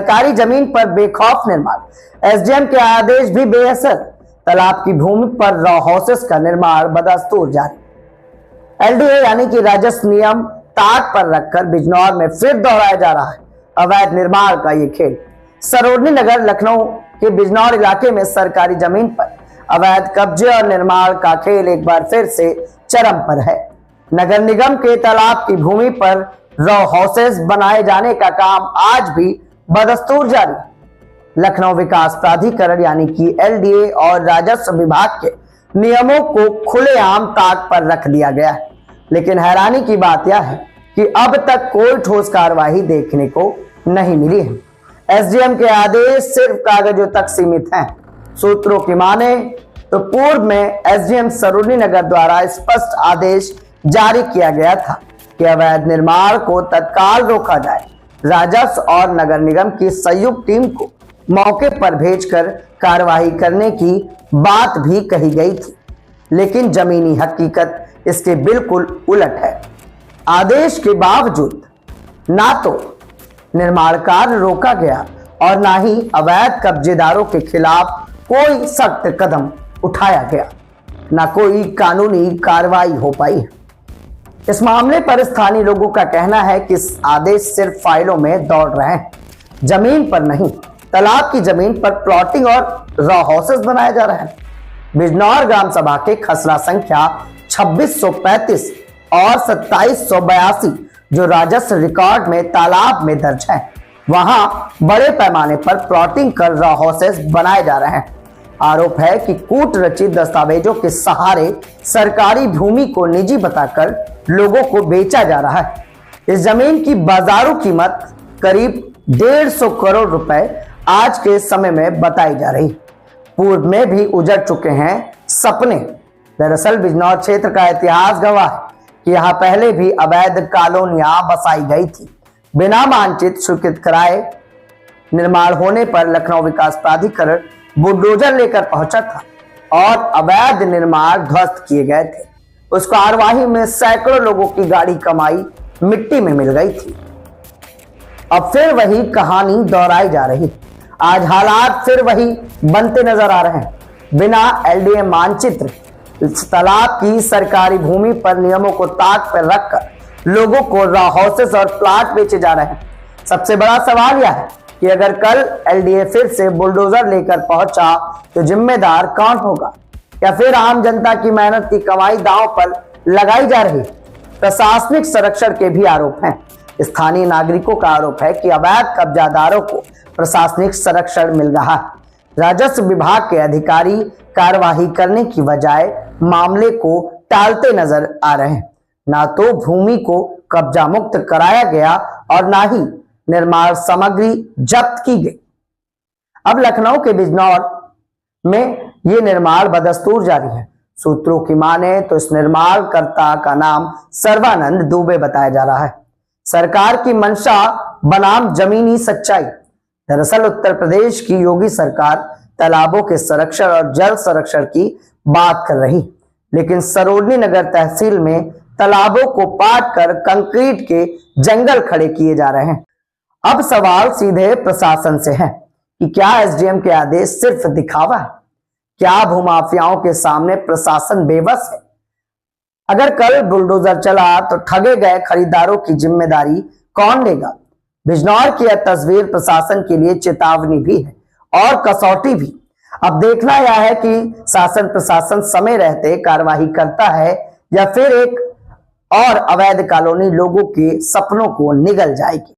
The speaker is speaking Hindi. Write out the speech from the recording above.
सरकारी जमीन पर बेखौफ निर्माण, एसडीएम के आदेश भी बेअसर, तालाब की भूमि पर रॉ हाउसेस का निर्माण बदस्तूर जारी। एलडीए यानी कि राजस्व नियम ताक पर रखकर बिजनौर में फिर दोहराया जा रहा है अवैध निर्माण का ये खेल। सरोजनी नगर लखनऊ के बिजनौर इलाके में सरकारी जमीन पर अवैध कब्जे और निर्माण का खेल एक बार फिर से चरम पर है। नगर निगम के तालाब की भूमि पर रॉ हाउसेस बनाए जाने का काम आज भी बदस्तूर जारी। लखनऊ विकास प्राधिकरण यानी कि एलडीए और राजस्व विभाग के नियमों को खुलेआम ताक पर रख दिया गया है, लेकिन हैरानी की बात यह है कि अब तक कोई ठोस कार्रवाई देखने को नहीं मिली है। एसडीएम के आदेश सिर्फ कागजों तक सीमित हैं। सूत्रों की माने तो पूर्व में एसडीएम सरोजनी नगर द्वारा स्पष्ट आदेश जारी किया गया था कि अवैध निर्माण को तत्काल रोका जाए। राजस्व और नगर निगम की संयुक्त टीम को मौके पर भेजकर कार्रवाई करने की बात भी कही गई थी, लेकिन जमीनी हकीकत इसके बिल्कुल उलट है। आदेश के बावजूद ना तो निर्माण कार्य रोका गया और ना ही अवैध कब्जेदारों के खिलाफ कोई सख्त कदम उठाया गया, ना कोई कानूनी कार्रवाई हो पाई। इस मामले पर स्थानीय लोगों का कहना है कि आदेश सिर्फ फाइलों में दौड़ रहे हैं, जमीन पर नहीं। तालाब की जमीन पर प्लॉटिंग और रॉ हाउसेस बनाए जा रहे हैं। बिजनौर ग्राम सभा के खसरा संख्या 2635 और 2782 जो राजस्व रिकॉर्ड में तालाब में दर्ज है, वहां बड़े पैमाने पर प्लॉटिंग कर रॉ हाउसेस बनाए जा रहे हैं। आरोप है कि कूट रचित दस्तावेजों के सहारे सरकारी भूमि को निजी बताकर लोगों को बेचा जा रहा है। इस जमीन की बाजारू कीमत करीब 150 करोड़ रुपए आज के समय में बताई जा रही। पूर्व में भी उजड़ चुके हैं सपने। दरअसल बिजनौर क्षेत्र का इतिहास गवाह है कि यहाँ पहले भी अवैध कॉलोनियां बसाई गई थी। बिना मानचित्र स्वीकृत कराए निर्माण होने पर लखनऊ विकास प्राधिकरण बुलडोजर लेकर पहुंचा था और अवैध निर्माण ध्वस्त किए गए थे। उस कार्यवाही में सैकड़ों लोगों की गाड़ी कमाई मिट्टी में मिल गई थी। अब फिर वही कहानी दोहराई जा रही। आज हालात फिर वही बनते नजर आ रहे हैं। बिना एलडीए मानचित्र तालाब की सरकारी भूमि पर नियमों को ताक पर रखकर लोगों को रॉ हाउसेस और प्लाट बेचे जा रहे हैं। सबसे बड़ा सवाल यह है कि अगर कल एलडीए फिर से बुलडोजर लेकर पहुंचा तो जिम्मेदार कौन होगा? या फिर आम जनता की मेहनत की कमाई दांव पर लगाई जा रही? प्रशासनिक संरक्षण के भी आरोप हैं। स्थानीय नागरिकों का आरोप है कि अवैध कब्जादारों को प्रशासनिक संरक्षण मिल रहा है। राजस्व विभाग के अधिकारी कार्यवाही करने की बजाय मामले को टालते नजर आ रहे हैं। ना तो भूमि को कब्जा मुक्त कराया गया और ना ही निर्माण सामग्री जब्त की गई। अब लखनऊ के बिजनौर में ये निर्माण बदस्तूर जारी है। सूत्रों की माने तो इस निर्माणकर्ता का नाम सर्वानंद दुबे बताया जा रहा है। सरकार की मंशा बनाम जमीनी सच्चाई। दरअसल उत्तर प्रदेश की योगी सरकार तालाबों के संरक्षण और जल संरक्षण की बात कर रही, लेकिन सरोजनी नगर तहसील में तालाबों को पाट कर कंक्रीट के जंगल खड़े किए जा रहे हैं। अब सवाल सीधे प्रशासन से है कि क्या एसडीएम के आदेश सिर्फ दिखावा है? क्या भूमाफियाओं के सामने प्रशासन बेबस है? अगर कल बुलडोजर चला तो ठगे गए खरीदारों की जिम्मेदारी कौन लेगा? बिजनौर की यह तस्वीर प्रशासन के लिए चेतावनी भी है और कसौटी भी। अब देखना यह है कि शासन प्रशासन समय रहते कार्रवाई करता है या फिर एक और अवैध कॉलोनी लोगों के सपनों को निगल जाएगी।